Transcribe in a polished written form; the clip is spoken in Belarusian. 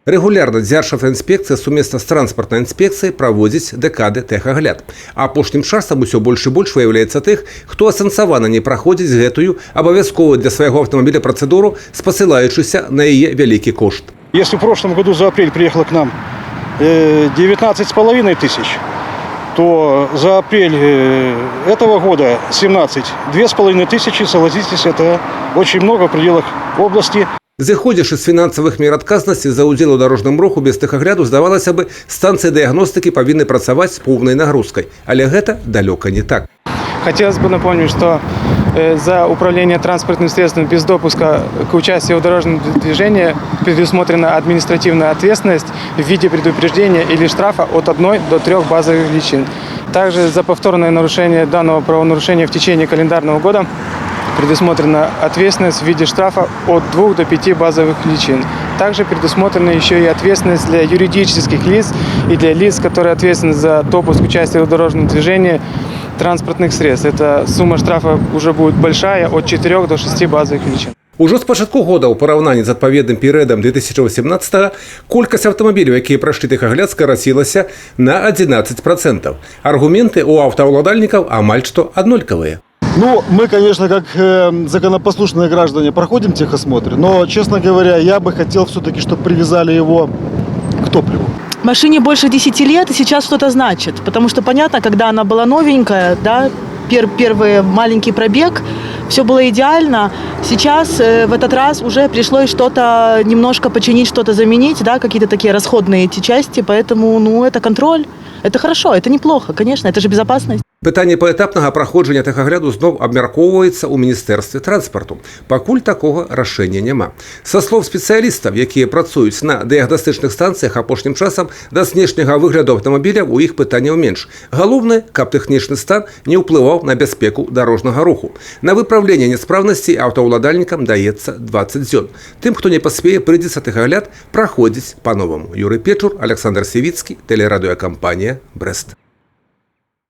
Регулярно Дзяржавтаінспекцыя сумесна з транспартнай інспекцыяй праводзіць дэкады тэхагляд. А апошнім часам усё больш і больш выяўляецца тых, хто асэнсавана не праходзіць гэтую абавязковую для свайго аўтамабіля працэдуру, спасылаючыся на яе вялікі кошт. Если в прошлом году за апрель приехало к нам 19,5 тысяч, то за апрель этого года 2,5 тысячи, согласитесь, это очень много в пределах области. Зыходзячы з фінансавых мер адказнасці за ўдзел у дарожным руху без тэхагляду, здавалася бы, станцыі дыягностыкі павінны працаваць з поўнай нагрузкай. Але гэта далёка не так. Хотелось бы напомнить, что за управление транспортным средством без допуска к участию в дорожном движении предусмотрена административная ответственность в виде предупреждения или штрафа от 1 до 3 базовых величин. Также за повторное нарушение данного правонарушения в течение календарного года предусмотрена ответственность в виде штрафа от 2 до 5 базовых величин. Также предусмотрена еще и ответственность для юридических лиц и для лиц, которые ответственны за допуск участия в дорожном движении транспортных средств. Эта сумма штрафа уже будет большая, от 4 до 6 базовых величин. Ужо з пачатку года ў параўнанні з адпаведным перыядам 2018 колькасць аўтамабіляў, якія прайшлі тэхагляд, скарацілася на 11%. Аргументы у аўтаўладальнікаў амаль што аднолькавыя. Ну, мы, конечно, как законопослушные граждане проходим техосмотр, но, честно говоря, я бы хотел все-таки, чтобы привязали его к топливу. Машине больше 10 лет, и сейчас что-то значит. Потому что, понятно, когда она была новенькая, да, первый маленький пробег, все было идеально. Сейчас в этот раз уже пришлось что-то немножко починить, что-то заменить, да, какие-то такие расходные эти части. Поэтому, ну, это контроль. Это хорошо, это неплохо, конечно, это же безопасность. Пытанне паэтапнага праходжання тэхагляду зноў абмяркоўваецца ў міністэрстве транспарту. Пакуль такога рашэння няма. Са слоў спецыялістаў, якія працуюць на дыягнастычных станцыях, апошнім часам да знешняга выгляду аўтамабіля у іх пытанняў менш. Галоўнае, каб тэхнічны стан не ўплываў на бяспеку дарожнага руху. На выпраўленне няспраўнасцей аўтаўладальнікам даецца 20 дзён. Тым, хто не паспее, прыйдзецца тэхагляд праходзіць па-новаму. Юрый Печур, Александр Сівіцкі, тэлерадыёкампанія «Брэст».